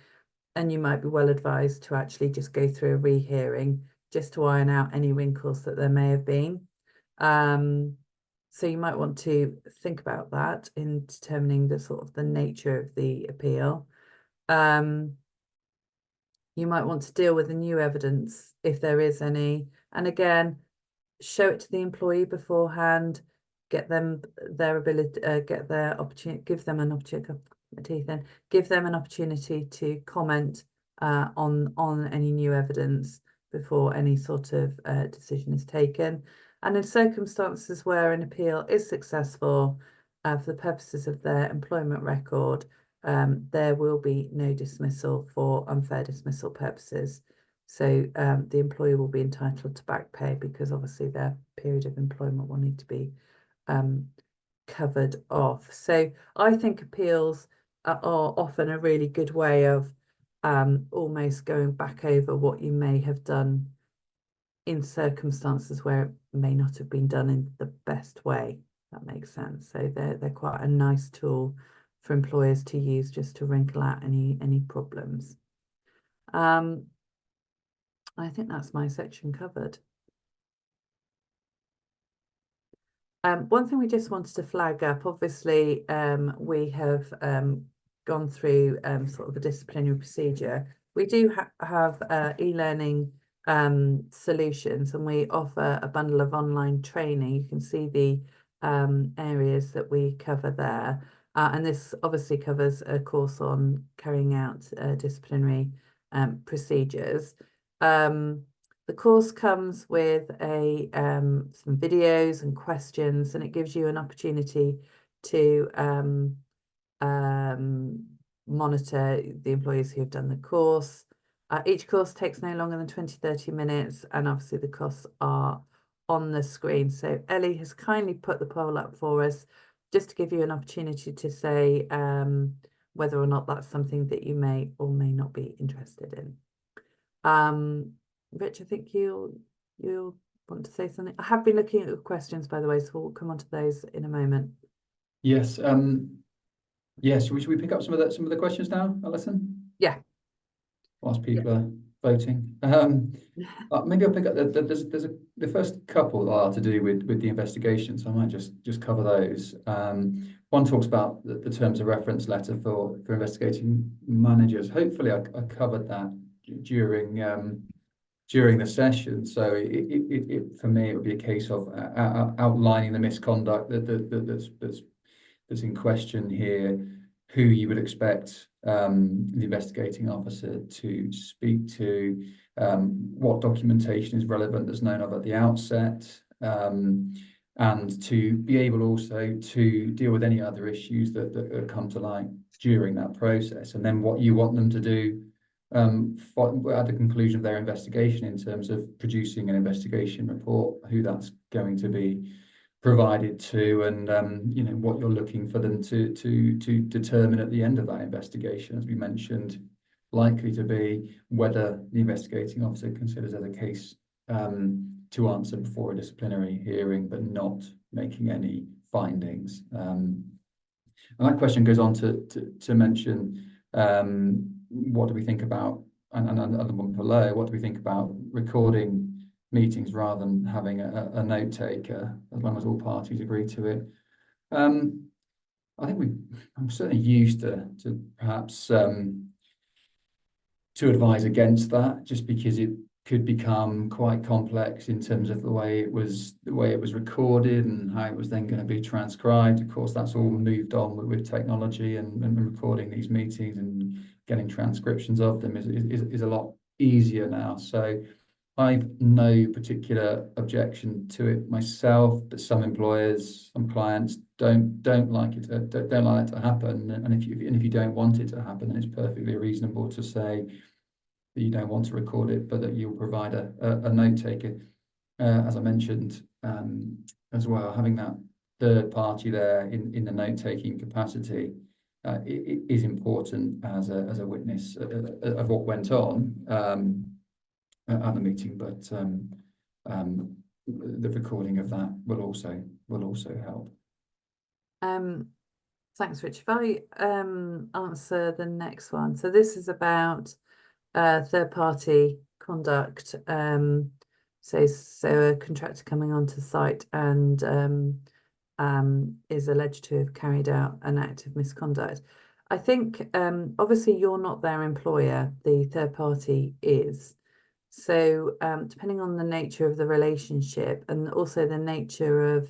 and you might be well advised to actually just go through a rehearing just to iron out any wrinkles that there may have been. So you might want to think about that in determining the sort of the nature of the appeal. You might want to deal with the new evidence if there is any. And again, show it to the employee beforehand, get them their ability, get their opportunity, give them an opportunity, give them an opportunity to comment on any new evidence before any sort of decision is taken. And in circumstances where an appeal is successful for the purposes of their employment record, there will be no dismissal for unfair dismissal purposes. So the employee will be entitled to back pay because obviously their period of employment will need to be covered off. So I think appeals are often a really good way of almost going back over what you may have done in circumstances where it may not have been done in the best way. That makes sense. So they're quite a nice tool for employers to use just to wrinkle out any problems. I think that's my section covered. One thing we just wanted to flag up, obviously, we have gone through sort of a disciplinary procedure. We do have e-learning solutions, and we offer a bundle of online training. You can see the areas that we cover there. And this obviously covers a course on carrying out disciplinary procedures. The course comes with some videos and questions, and it gives you an opportunity to monitor the employees who have done the course. Each course takes no longer than 20-30 minutes, and obviously the costs are on the screen. So Ellie has kindly put the poll up for us just to give you an opportunity to say whether or not that's something that you may or may not be interested in. Rich, I think you'll want to say something. I have been looking at the questions, by the way, so we'll come on to those in a moment. Yes. Yes. Should we pick up some of the questions now, Alison? Yeah. Whilst people are voting. Maybe I'll pick up the first couple are to do with the investigation, so I might just cover those. One talks about the terms of reference letter for investigating managers. Hopefully, I covered that during the session. So for me, it would be a case of outlining the misconduct that's in question here, who you would expect the investigating officer to speak to, what documentation is relevant that's known of at the outset, and to be able also to deal with any other issues that come to light during that process, and then what you want them to do at the conclusion of their investigation in terms of producing an investigation report, who that's going to be provided to, and what you're looking for them to determine at the end of that investigation, as we mentioned, likely to be whether the investigating officer considers it a case to answer before a disciplinary hearing, but not making any findings. And that question goes on to mention what do we think about, and the one below, what do we think about recording meetings rather than having a note taker, as long as all parties agree to it. I think I'm certainly used to perhaps to advise against that, just because it could become quite complex in terms of the way it was recorded and how it was then going to be transcribed. Of course, that's all moved on with technology, and recording these meetings and getting transcriptions of them is a lot easier now. So I've no particular objection to it myself, but some employers, some clients don't like it don't like it to happen. And if you don't want it to happen, then it's perfectly reasonable to say that you don't want to record it, but that you'll provide a note taker. As I mentioned as well, having that third party there in the note taking capacity is important as a witness of what went on at the meeting, but the recording of that will also help. Thanks, Rich. If I answer the next one. So this is about third-party conduct. So a contractor coming onto site and is alleged to have carried out an act of misconduct. I think obviously you're not their employer, the third party is. So depending on the nature of the relationship and also the nature of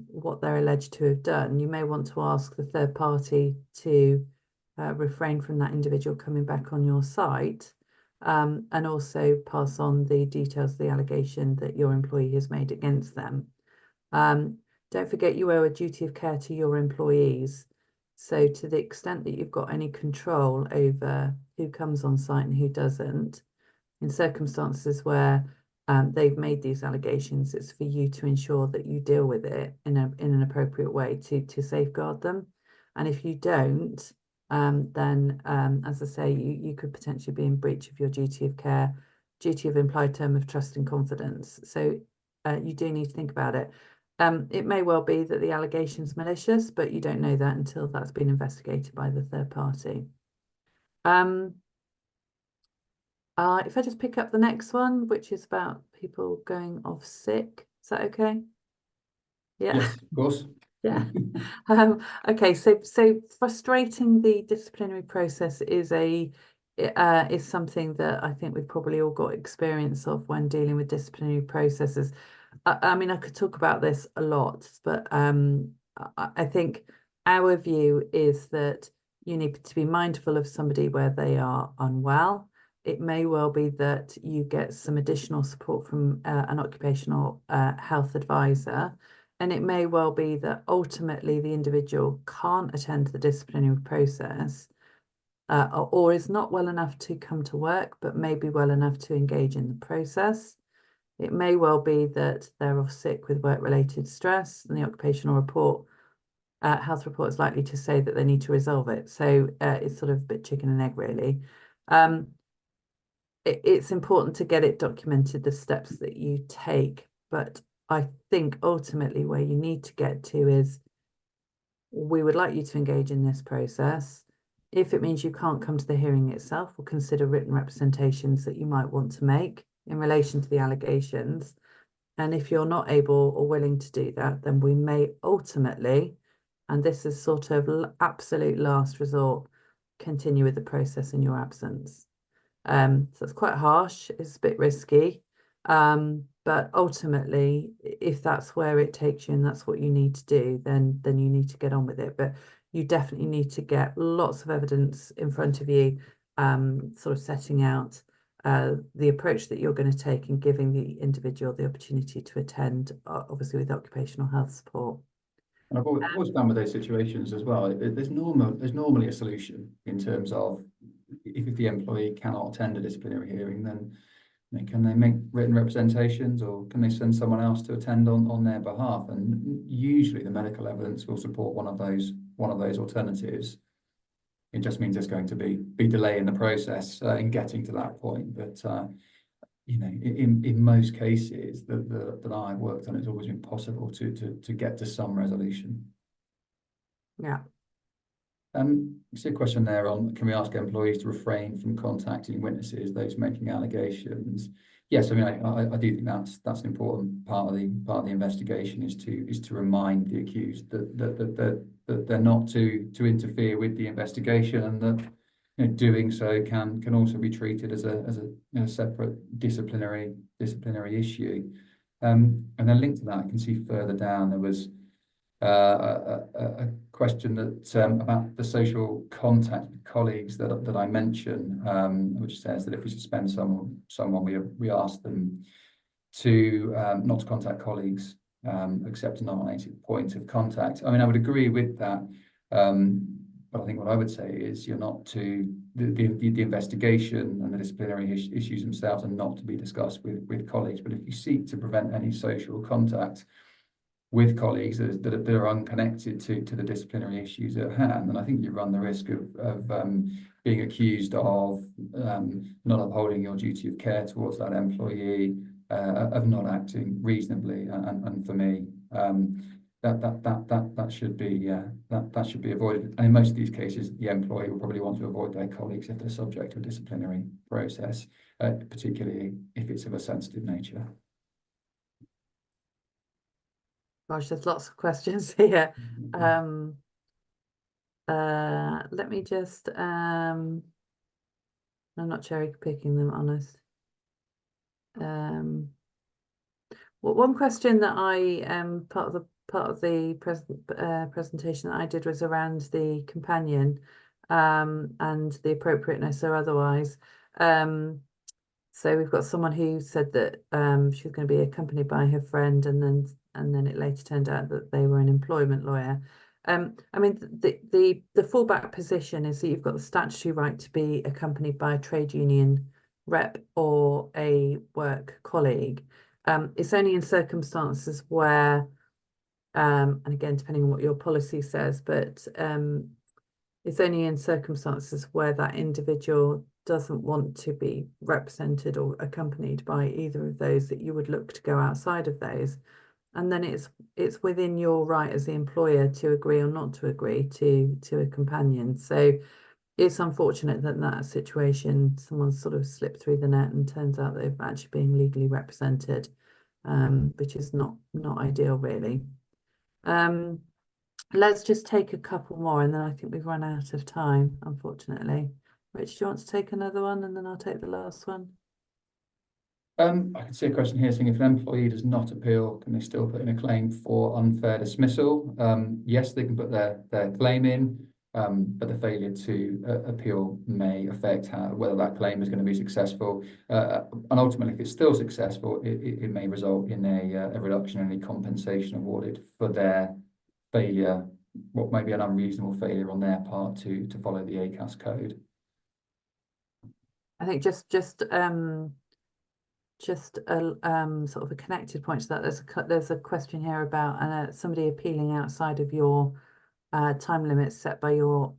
what they're alleged to have done, you may want to ask the third party to refrain from that individual coming back on your site, and also pass on the details of the allegation that your employee has made against them. Don't forget you owe a duty of care to your employees. So to the extent that you've got any control over who comes on site and who doesn't, in circumstances where they've made these allegations, it's for you to ensure that you deal with it in an appropriate way to safeguard them. And if you don't, then as I say, you could potentially be in breach of your duty of care, duty of implied term of trust and confidence. So you do need to think about it. It may well be that the allegation's malicious, but you don't know that until that's been investigated by the third party. If I just pick up the next one, which is about people going off sick, is that okay? Yeah. Yes, of course. Yeah. Okay, so frustrating the disciplinary process is something that I think we've probably all got experience of when dealing with disciplinary processes. I mean, I could talk about this a lot, but I think our view is that you need to be mindful of somebody where they are unwell. It may well be that you get some additional support from an occupational health advisor. And it may well be that ultimately the individual can't attend the disciplinary process or is not well enough to come to work, but may be well enough to engage in the process. It may well be that they're off sick with work-related stress, and the occupational report, health report is likely to say that they need to resolve it. So it's sort of a bit chicken and egg, really. It's important to get it documented, the steps that you take, but I think ultimately where you need to get to is, we would like you to engage in this process. If it means you can't come to the hearing itself, we'll consider written representations that you might want to make in relation to the allegations. And if you're not able or willing to do that, then we may ultimately, and this is sort of absolute last resort, continue with the process in your absence. So it's quite harsh, it's a bit risky. But ultimately, if that's where it takes you and that's what you need to do, then you need to get on with it. But you definitely need to get lots of evidence in front of you, sort of setting out the approach that you're going to take and giving the individual the opportunity to attend, obviously with occupational health support. And I've always found with those situations as well, there's normally a solution in terms of if the employee cannot attend a disciplinary hearing, then can they make written representations, or can they send someone else to attend on their behalf? And usually the medical evidence will support one of those alternatives. It just means there's going to be delay in the process in getting to that point. But in most cases that I've worked on, it's always been possible to get to some resolution. Yeah. You see a question there on, can we ask employees to refrain from contacting witnesses, those making allegations? Yes, I mean, I do think that's an important part of the investigation, is to remind the accused that they're not to interfere with the investigation, and that doing so can also be treated as a separate disciplinary issue. And then linked to that, I can see further down there was a question that about the social contact with colleagues that I mentioned, which says that if we suspend someone, we ask them to not to contact colleagues except a nominated point of contact. I mean, I would agree with that, but I think what I would say is you're not to the investigation and the disciplinary issues themselves are not to be discussed with colleagues. But if you seek to prevent any social contact with colleagues that are unconnected to the disciplinary issues at hand, and I think you run the risk of being accused of not upholding your duty of care towards that employee, of not acting reasonably, and for me, that should be avoided. And in most of these cases, the employee will probably want to avoid their colleagues if they're subject to a disciplinary process, particularly if it's of a sensitive nature. Gosh, there's lots of questions here. Let me just I'm not cherry picking them, honest. Well, one question that I part of the presentation that I did was around the companion and the appropriateness or otherwise. So we've got someone who said that she was going to be accompanied by her friend, and then it later turned out that they were an employment lawyer. I mean, the fallback position is that you've got the statutory right to be accompanied by a trade union rep or a work colleague. It's only in circumstances where, and again, depending on what your policy says, but it's only in circumstances where that individual doesn't want to be represented or accompanied by either of those that you would look to go outside of those. And then it's within your right as the employer to agree or not to agree to a companion. So it's unfortunate that in that situation, someone's sort of slipped through the net and turns out they've actually been legally represented, which is not ideal, really. Let's just take a couple more, and then I think we've run out of time, unfortunately. Rich, do you want to take another one, and then I'll take the last one? I can see a question here saying, if an employee does not appeal, can they still put in a claim for unfair dismissal? Yes, they can put their claim in, but the failure to appeal may affect whether that claim is going to be successful. And ultimately, if it's still successful, it may result in a reduction in any compensation awarded for their failure, what may be an unreasonable failure on their part to follow the ACAS code. I think just a sort of a connected point to that. There's a question here about somebody appealing outside of your time limits set by your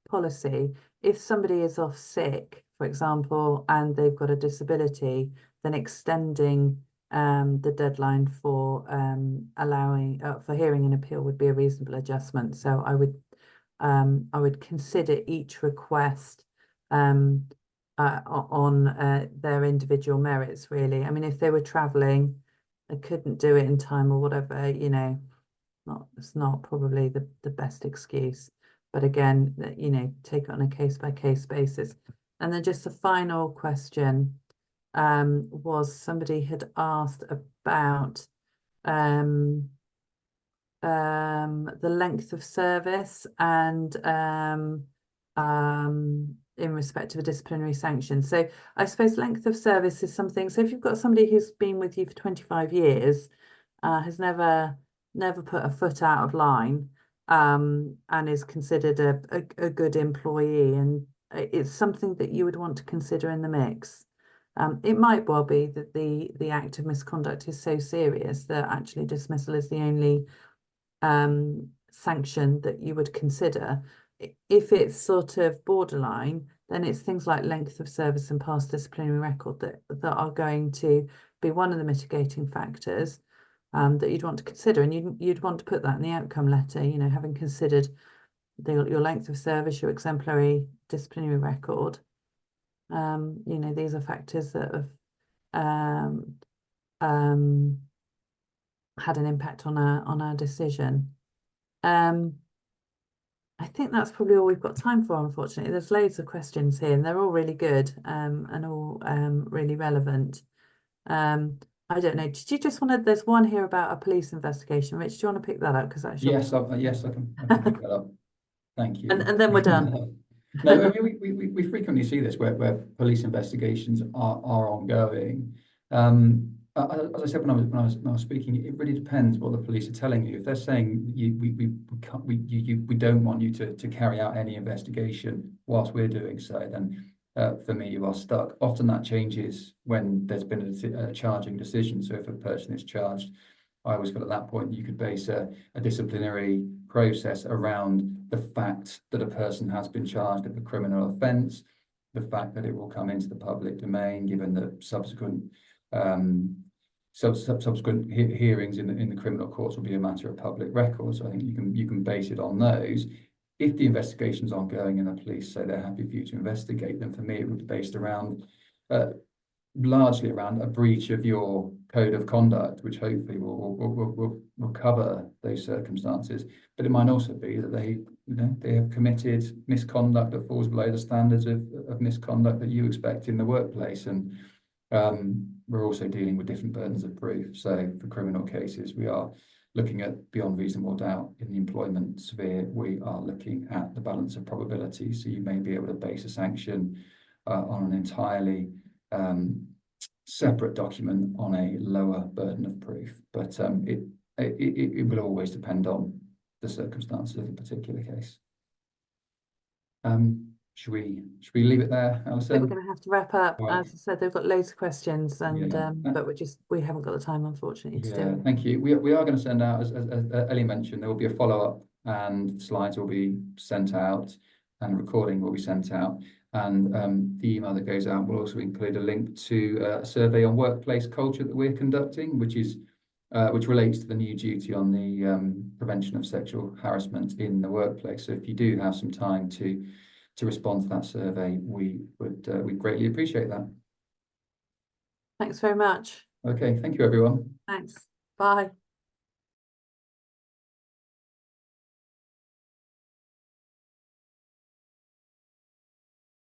policy. If somebody is off sick, for example, and they've got a disability, then extending the deadline for allowing for hearing an appeal would be a reasonable adjustment. So I would consider each request on their individual merits, really. I mean, if they were traveling, they couldn't do it in time or whatever, you know, it's not probably the best excuse. But again, you know, take it on a case-by-case basis. And then just the final question was, somebody had asked about the length of service and in respect of a disciplinary sanction. So I suppose length of service is something. So if you've got somebody who's been with you for 25 years, has never put a foot out of line, and is considered a good employee, and it's something that you would want to consider in the mix. It might well be that the act of misconduct is so serious that actually dismissal is the only sanction that you would consider. If it's sort of borderline, then it's things like length of service and past disciplinary record that are going to be one of the mitigating factors that you'd want to consider, and you'd want to put that in the outcome letter. You know, having considered your length of service, your exemplary disciplinary record. You know, these are factors that have had an impact on our decision. I think that's probably all we've got time for, unfortunately. There's loads of questions here, and they're all really good and all really relevant. I don't know. Did you just want to? There's one here about a police investigation. Rich, do you want to pick that up? Because that's your... Yes, I can pick that up. Thank you. And then we're done. No, I mean, we frequently see this where police investigations are ongoing. As I said when I was speaking, it really depends what the police are telling you. If they're saying we don't want you to carry out any investigation whilst we're doing so, then for me you are stuck. Often that changes when there's been a charging decision. So if a person is charged, I always feel at that point you could base a disciplinary process around the fact that a person has been charged with a criminal offence, the fact that it will come into the public domain, given that subsequent hearings in the criminal courts will be a matter of public record. So I think you can base it on those. If the investigation's ongoing and the police say they're happy for you to investigate them, for me it would be based around largely around a breach of your code of conduct, which hopefully will cover those circumstances. But it might also be that they have committed misconduct that falls below the standards of misconduct that you expect in the workplace. And we're also dealing with different burdens of proof. So for criminal cases, we are looking at beyond reasonable doubt. In the employment sphere, we are looking at the balance of probability. So you may be able to base a sanction on an entirely separate document on a lower burden of proof, but it will always depend on the circumstances of the particular case. Should we leave it there, Alison? I think we're going to have to wrap up. Right. As I said, they've got loads of questions, and Yeah. but we haven't got the time, unfortunately, to do it. Thank you. We are going to send out, as Ellie mentioned, there will be a follow-up, and slides will be sent out, and a recording will be sent out. And the email that goes out will also include a link to a survey on workplace culture that we're conducting, which relates to the new duty on the prevention of sexual harassment in the workplace. So if you do have some time to respond to that survey, we'd greatly appreciate that. Thanks very much. Okay, thank you, everyone. Thanks. Bye.